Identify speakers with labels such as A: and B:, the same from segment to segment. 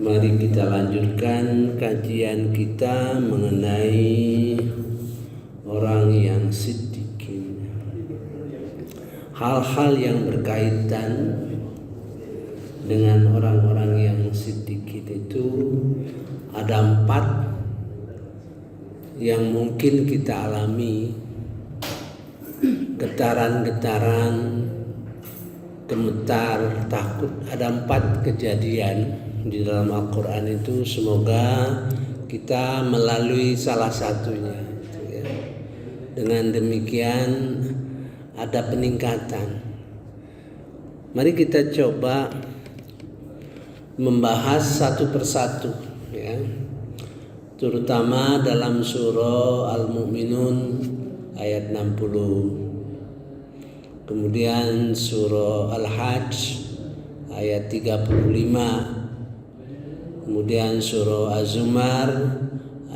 A: Mari kita lanjutkan kajian kita mengenai orang yang siddiqin. Hal-hal yang berkaitan dengan orang-orang yang siddiqin itu ada 4 yang mungkin kita alami. Getaran-getaran, gemetar, takut. Ada 4 kejadian di dalam Al-Quran itu. Semoga kita melalui salah satunya, ya. Dengan demikian ada peningkatan. Mari kita coba membahas satu persatu, ya. Terutama dalam surah Al-Mu'minun ayat 60. Kemudian surah Al-Hajj ayat 35. Kemudian surah Az-Zumar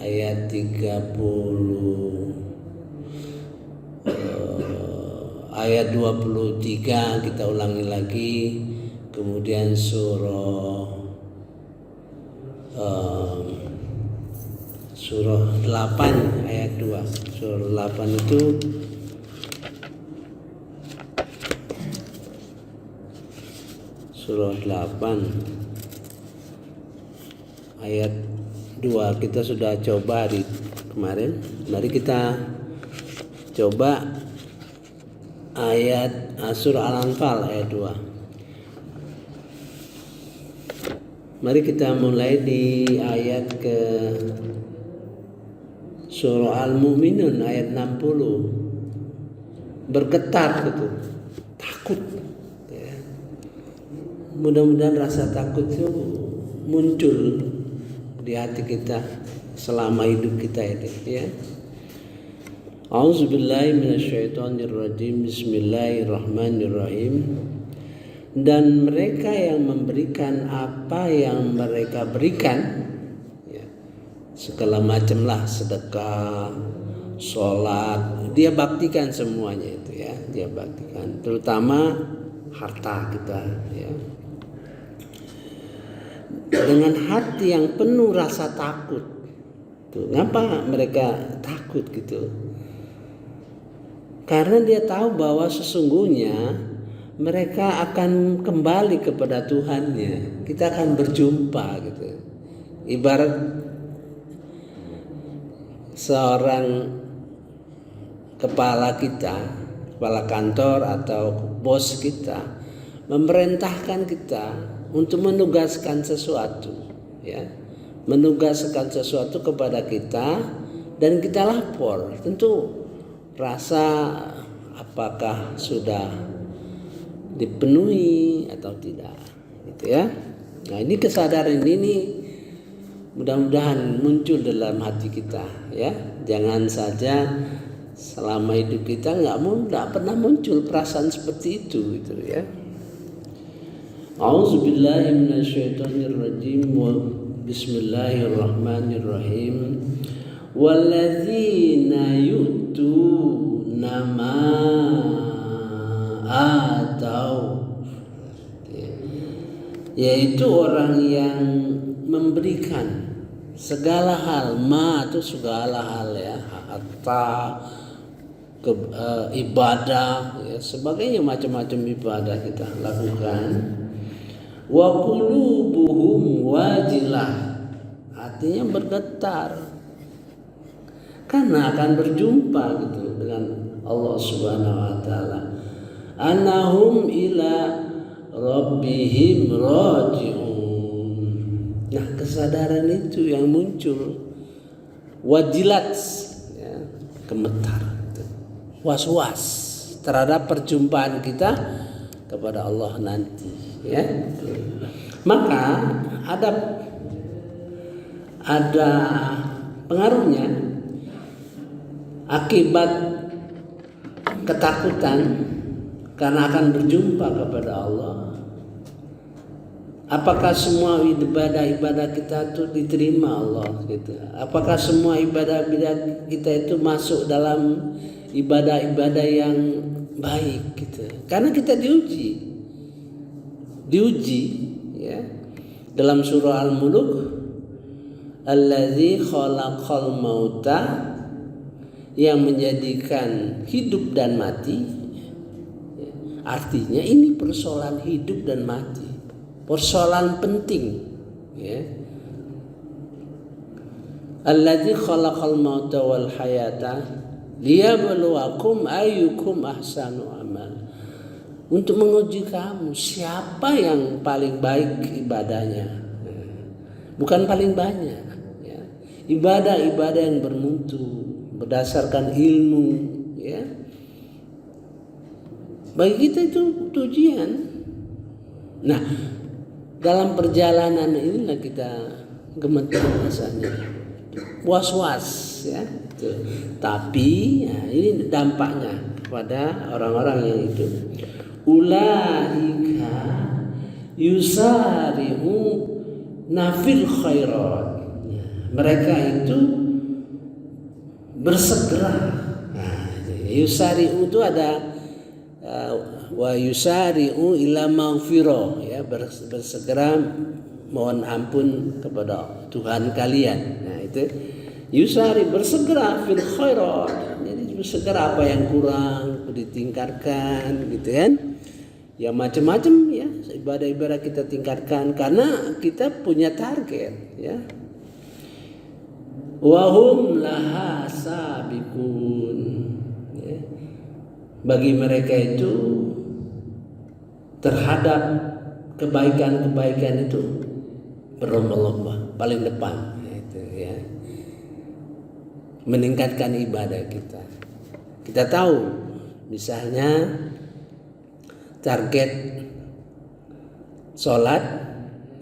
A: ayat 23 kita ulangi lagi. Kemudian surah 8 ayat 2. Surah 8 itu surah 8 ayat 2 kita sudah coba hari kemarin. Mari kita coba ayat surah Al-Anfal ayat 2. Mari kita mulai di ayat ke surah Al-Mu'minun ayat 60. Bergetar gitu, takut, ya. Mudah-mudahan rasa takut itu muncul di hati kita selama hidup kita ini, ya. A'udzubillahi minasyaitonirrajim. Bismillahirrahmanirrahim. Dan mereka yang memberikan apa yang mereka berikan, ya, segala macam lah, sedekah, sholat, dia baktikan semuanya itu, ya, dia baktikan, terutama harta kita, ya, dengan hati yang penuh rasa takut. Tuh, ngapa mereka takut gitu? Karena dia tahu bahwa sesungguhnya mereka akan kembali kepada Tuhannya. Kita akan berjumpa gitu. Ibarat seorang kepala kantor atau bos kita memerintahkan kita untuk menugaskan sesuatu, ya, menugaskan sesuatu kepada kita dan kita lapor. Tentu rasa apakah sudah dipenuhi atau tidak, gitu, ya. Nah, ini kesadaran ini mudah-mudahan muncul dalam hati kita, ya. Jangan saja selama hidup kita nggak pernah muncul perasaan seperti itu, gitu, ya. A'udzubillahi minasyaitonirrajim. Bismillahirrahmanirrahim. Walladzina yu'tuna ma atau, yaitu orang yang memberikan segala hal. Ma itu segala hal, ya, harta, ibadah, ya, sebagainya, macam-macam ibadah kita lakukan. Wa qulubuhum wajilah, artinya bergetar karena akan berjumpa gitu dengan Allah Subhanahu wa taala. Annahum ila rabbihim raji'un. Nah, kesadaran itu yang muncul. Wajilat, ya, gemetar, was-was terhadap perjumpaan kita kepada Allah nanti, ya. Maka ada pengaruhnya, akibat ketakutan karena akan berjumpa kepada Allah. Apakah semua ibadah kita itu diterima Allah, gitu? Apakah semua ibadah kita itu masuk dalam ibadah-ibadah yang baik, gitu? Karena kita diuji, ya. dalam surah Al-Muluk, allazi khalaqal mauta, yang menjadikan hidup dan mati. Artinya ini persoalan hidup dan mati, persoalan penting, ya. Allazi khalaqal mauta wal hayata liyabluwakum ayyukum ahsanu amal. Untuk menguji kamu siapa yang paling baik ibadahnya, bukan paling banyak, ya. Ibadah-ibadah yang bermutu berdasarkan ilmu, ya. Bagi kita itu ujian. Nah, dalam perjalanan inilah kita gemetar rasanya, was-was, ya. Tapi ya, ini dampaknya kepada orang-orang yang itu. Ulaika yusari'u nafil khairat. Mereka itu bersegera. Nah, yusari'u itu ada wa yusari'u ila maghfirah, ya, bersegera mohon ampun kepada Tuhan kalian. Nah, itu yusari, bersegera fil khairat. Jadi bersegera apa yang kurang ditingkatkan, gitu kan. Ya macam-macam, ya, ibadah-ibadah kita tingkatkan karena kita punya target, ya. Wahum laha sabiqun, ya. Bagi mereka itu terhadap kebaikan-kebaikan itu berlomba-lomba, paling depan, itu, ya. Meningkatkan ibadah kita. Kita tahu misalnya target sholat,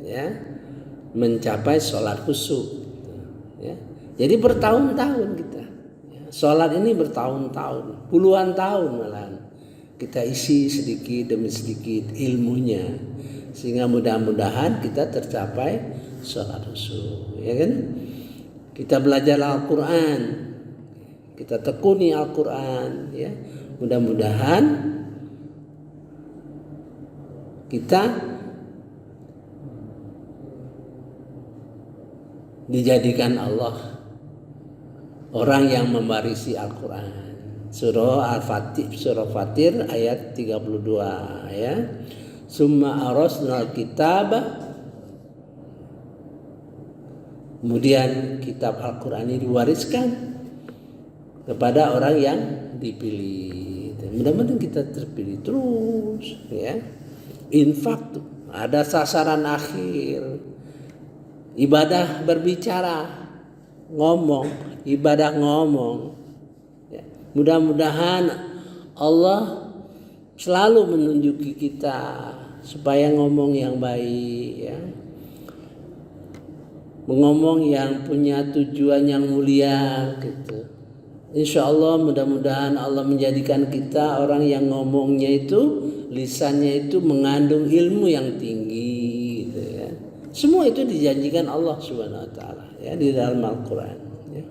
A: ya, mencapai sholat khusyuk, ya. Jadi bertahun-tahun kita, ya, sholat ini bertahun-tahun, puluhan tahun malahan kita isi sedikit demi sedikit ilmunya, sehingga mudah-mudahan kita tercapai sholat khusyuk, ya kan. Kita belajar Al-Quran, kita tekuni Al-Quran, ya. Mudah-mudahan kita dijadikan Allah orang yang mewarisi Al-Quran. Surah Al-Fatir, Surah Fatir ayat 32, ya. Summa arasnal kitaba, kemudian kitab Al-Quran ini diwariskan kepada orang yang dipilih. Mudah-mudahan kita terpilih terus, ya. Infak tuh ada sasaran akhir. Ibadah berbicara, ngomong, ibadah ngomong, ya. Mudah-mudahan Allah selalu menunjuki kita supaya ngomong yang baik, ya. Mengomong yang punya tujuan yang mulia, gitu. Insya Allah mudah-mudahan Allah menjadikan kita orang yang ngomongnya itu, lisannya itu mengandung ilmu yang tinggi, gitu, ya. Semua itu dijanjikan Allah Subhanahu Wa Taala, ya, di dalam Al-Quran, ya.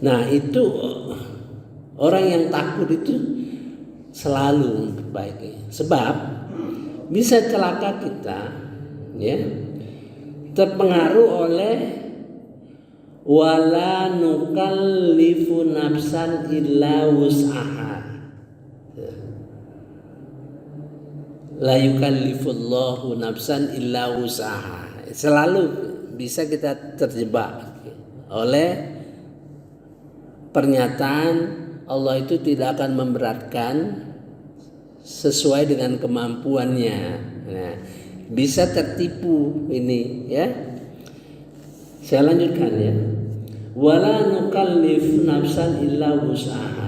A: Nah, itu orang yang takut itu selalu baik, sebab bisa celaka kita, ya, terpengaruh oleh wala nukallifu nafsan illa wus'aha. La yukallifullahu nafsan illa wus'aha. Selalu bisa kita terjebak oleh pernyataan Allah itu tidak akan memberatkan sesuai dengan kemampuannya. Nah, bisa tertipu ini, ya. Saya lanjutkan, ya. Wala nukallif nafsan illa wus'aha.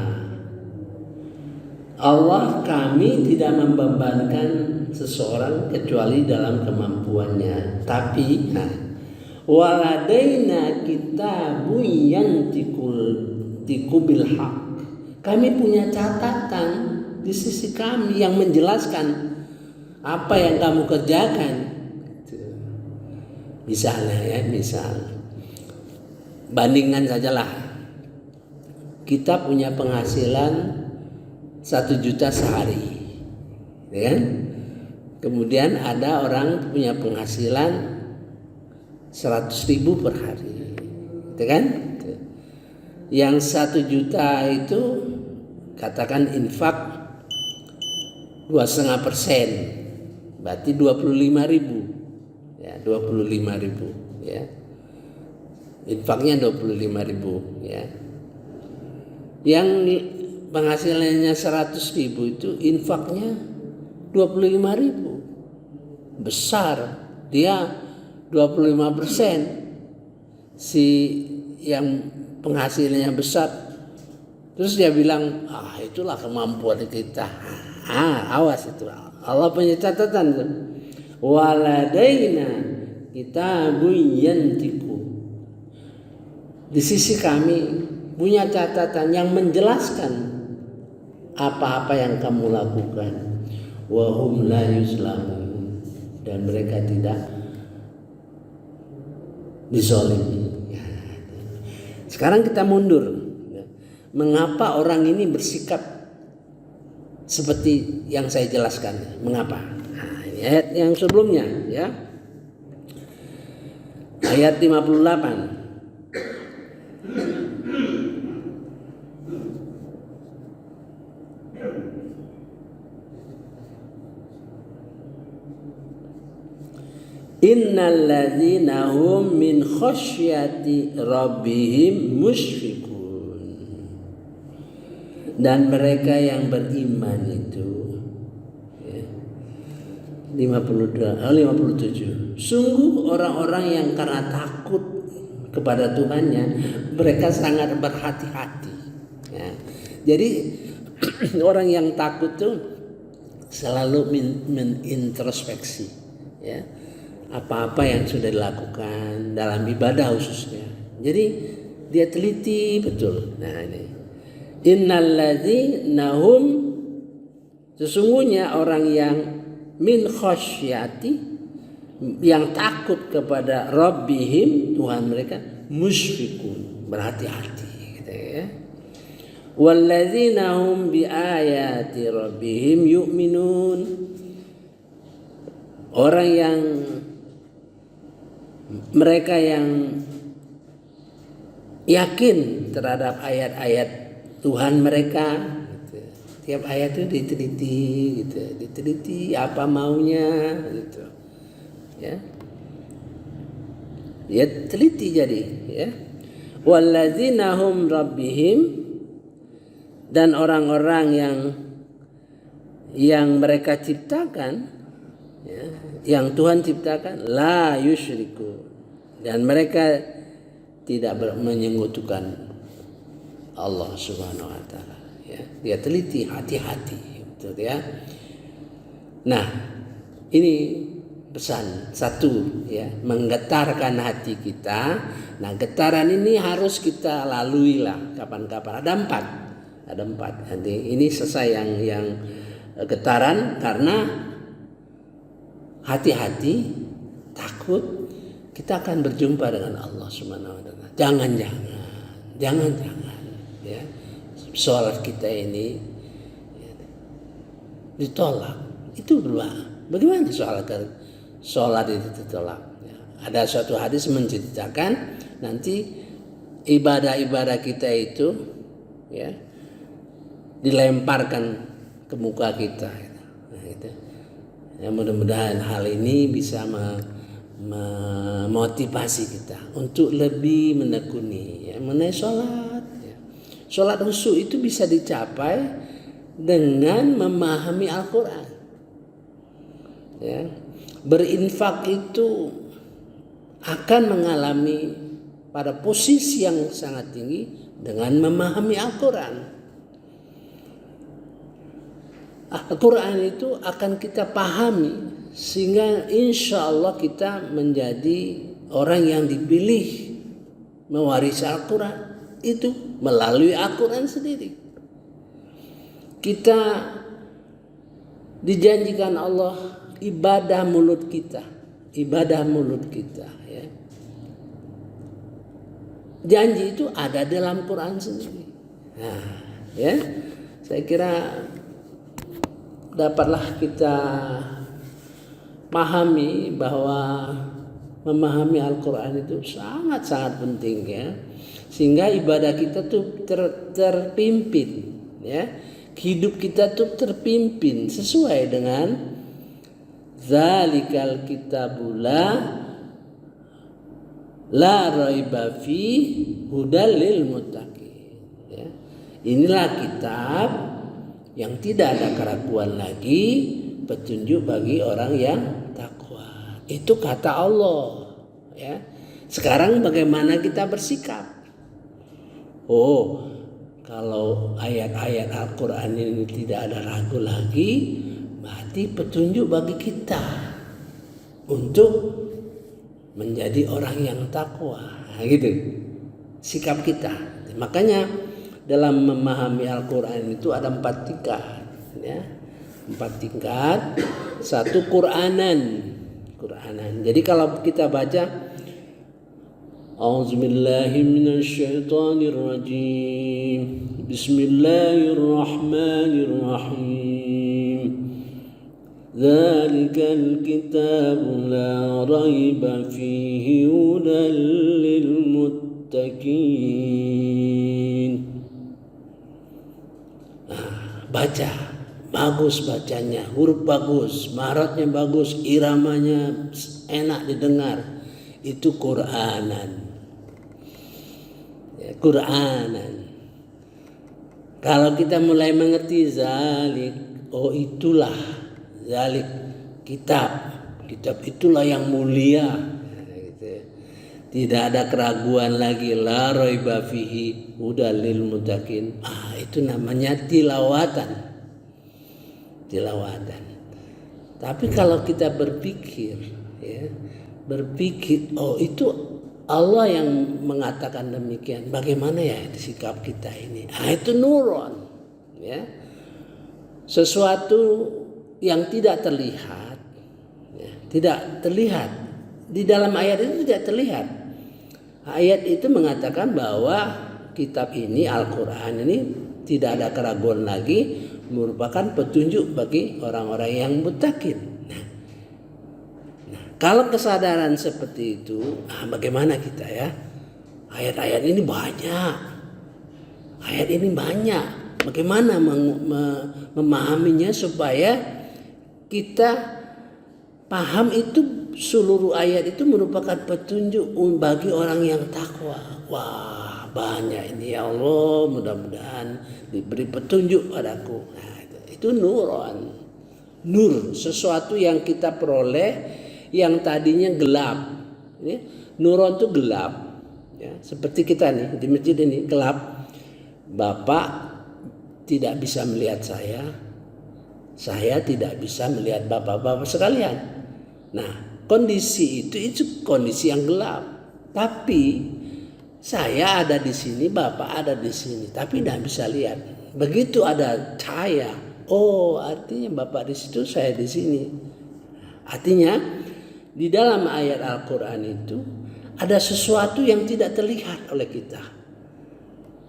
A: Allah, kami tidak membebankan seseorang kecuali dalam kemampuannya. Tapi waladaina kitabun yantiqu bil haq. Kami punya catatan di sisi kami yang menjelaskan apa yang kamu kerjakan. Misalnya, ya, misal bandingkan sajalah, kita punya penghasilan 1 juta sehari, ya kan? Kemudian ada orang punya penghasilan 100.000 per hari, gitu kan? Yang 1 juta itu katakan infak 2,5%, berarti 25.000, ya 25.000, ya. Infaknya 25.000, ya. Yang penghasilannya 100.000 itu infaknya 25.000, besar. Dia 25%, si yang penghasilannya besar. Terus dia bilang, itulah kemampuan kita. Awas itu. Allah punya catatan tuh. Waladaina kitabun yantiqu. Di sisi kami punya catatan yang menjelaskan apa-apa yang kamu lakukan. Wa hum la yuzlamun, dan mereka tidak dizalimi. Sekarang kita mundur. Mengapa orang ini bersikap seperti yang saya jelaskan? Mengapa? Ini ayat yang sebelumnya, ya. Ayat 58. Innal ladzina hum min khasyati rabbihim musyfiqun. Dan mereka yang beriman itu, ya, 57. Sungguh orang-orang yang karena takut kepada Tuhannya, mereka sangat berhati-hati, ya. Jadi orang yang takut tuh selalu menintrospeksi, ya, apa-apa yang sudah dilakukan dalam ibadah khususnya. Jadi dia teliti betul. Nah ini, innalladzina hum, sesungguhnya orang yang min khasyati, yang takut kepada Rabbihim, Tuhan mereka, musyfiqun, berhati-hati, gitu ya. Walladzina hum bi ayati rabbihim yu'minun, orang yang mereka yang yakin terhadap ayat-ayat Tuhan mereka, gitu. Tiap ayat itu diteliti, gitu. Diteliti apa maunya, gitu. Ya. Dia teliti jadi, ya. Walladzina hum rabbihim, dan orang-orang yang mereka ciptakan, ya, yang Tuhan ciptakan, la yusyriku, dan mereka tidak menyekutukan Allah Subhanahu wa taala, ya. Dia teliti, hati-hati, betul, ya. Nah, ini pesan satu, ya, menggetarkan hati kita. Nah, getaran ini harus kita lalui lah kapan-kapan. Ada empat. Nanti ini selesai yang getaran karena hati-hati, takut kita akan berjumpa dengan Allah Subhanahu wa taala. Jangan, ya. Sholat kita ini, ya, ditolak. Itu bagaimana sholat itu ditolak? Ya. Ada suatu hadis menceritakan nanti ibadah-ibadah kita itu, ya, dilemparkan ke muka kita. Nah, itu. Ya, mudah-mudahan hal ini bisa memotivasi kita untuk lebih menekuni, ya, mengenai sholat. Ya. Sholat khusyuk itu bisa dicapai dengan memahami Al-Quran. Ya. Berinfak itu akan mengalami pada posisi yang sangat tinggi dengan memahami Al-Quran. Al-Quran itu akan kita pahami sehingga insya Allah kita menjadi orang yang dipilih mewarisi Al-Quran itu melalui Al-Quran sendiri. Kita dijanjikan Allah ibadah mulut kita, ya. Janji itu ada dalam Quran sendiri. Nah, ya, saya kira dapatlah kita pahami bahwa memahami Al-Quran itu sangat-sangat penting ya, sehingga ibadah kita tuh terpimpin ya, hidup kita tuh terpimpin sesuai dengan zalikal kitabula la raiba fi hudal lil muttaqin ya. Inilah kitab yang tidak ada keraguan lagi, petunjuk bagi orang yang takwa. Itu kata Allah ya. Sekarang bagaimana kita bersikap? Oh, kalau ayat-ayat Al-Quran ini tidak ada ragu lagi, berarti petunjuk bagi kita untuk menjadi orang yang takwa. Nah, gitu sikap kita. Makanya dalam memahami Al-Quran itu ada 4 tingkat ya. 4 tingkat. 1 Quranan. Jadi kalau kita baca A'udzubillahi minasyaitonirrajim. Bismillahirrahmanirrahim. Dzalikal kitabu la raiba fihi hudal lil muttaqin. Baca, bagus bacanya, huruf bagus, maratnya bagus, iramanya enak didengar. Itu Quranan. Quranan. Kalau kita mulai mengerti zalik, oh itulah zalik kitab itulah yang mulia gitu. Tidak ada keraguan lagi, la raiba fihi hudal lil muttaqin. Itu namanya tilawatan. Tapi kalau kita berpikir ya, oh itu Allah yang mengatakan demikian, bagaimana ya sikap kita ini? Itu nuron ya. Sesuatu yang tidak terlihat ya, tidak terlihat di dalam ayat itu, tidak terlihat. Ayat itu mengatakan bahwa kitab ini, Al-Quran ini, tidak ada keraguan lagi, merupakan petunjuk bagi orang-orang yang muttaqin. Kalau kesadaran seperti itu, bagaimana kita ya? Ayat-ayat ini banyak. Bagaimana memahaminya supaya kita paham itu seluruh ayat itu merupakan petunjuk bagi orang yang takwa. Wah, banyak ini ya Allah, mudah-mudahan diberi petunjuk padaku. Itu nuron. Nur, sesuatu yang kita peroleh yang tadinya gelap. Nuron itu gelap ya, seperti kita nih di masjid ini gelap. Bapak tidak bisa melihat saya tidak bisa melihat bapak-bapak sekalian. Nah, kondisi itu kondisi yang gelap. Tapi saya ada di sini, bapak ada di sini, tapi tidak bisa lihat. Begitu ada cahaya, oh artinya bapak di situ, saya di sini. Artinya di dalam ayat Al-Quran itu ada sesuatu yang tidak terlihat oleh kita.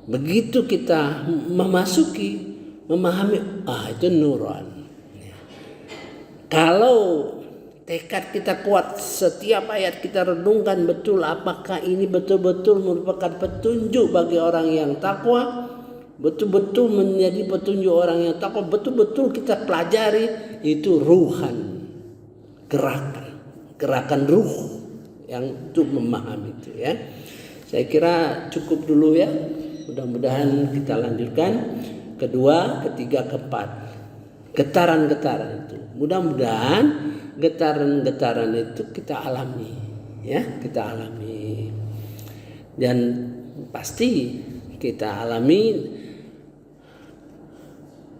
A: Begitu kita memahami, itu nuran. Kalau tekad kita kuat, setiap ayat kita renungkan betul, apakah ini betul-betul merupakan petunjuk bagi orang yang takwa, betul-betul menjadi petunjuk orang yang takwa, betul-betul kita pelajari, itu ruhan, gerakan ruh yang untuk memahami itu ya. Saya kira cukup dulu ya. Mudah-mudahan kita lanjutkan kedua, ketiga, keempat. Getaran-getaran itu. Mudah-mudahan getaran-getaran itu kita alami ya, kita alami. Dan pasti kita alami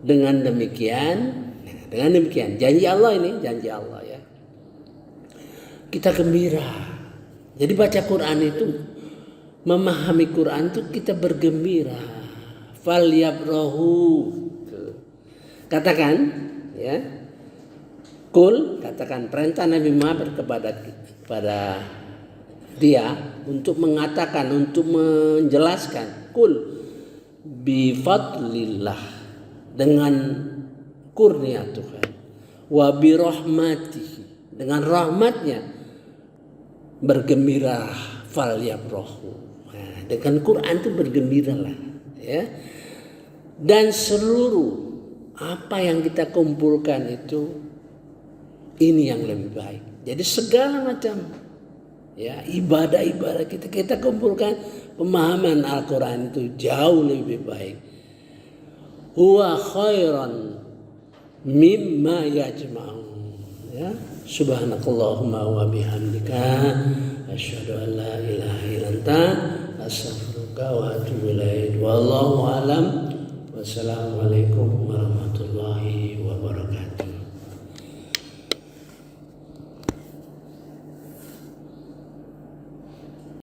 A: dengan demikian janji Allah ini, janji Allah ya. Kita gembira. Jadi baca Quran itu, memahami Quran itu kita bergembira. Falyabrahu. Katakan ya. Katakan perintah Nabi Muhammad kepada dia untuk mengatakan, untuk menjelaskan, bi fadlillah, dengan kurnia Tuhan, wa bi rahmatihi, dengan rahmatnya bergembira falyafrahu. Nah, dengan Quran itu bergembiralah, ya. Dan seluruh apa yang kita kumpulkan itu ini yang lebih baik. Jadi segala macam ya ibadah-ibadah kita kumpulkan pemahaman Al-Quran itu jauh lebih baik. Huwa khairan mimma yajma'un. Ya, subhanakallahumma wa bihamdika asyhadu an la ilaha illa anta astaghfiruka wa atubu ilaik. Wallahu alam. Wassalamualaikum warahmatullahi wabarakatuh.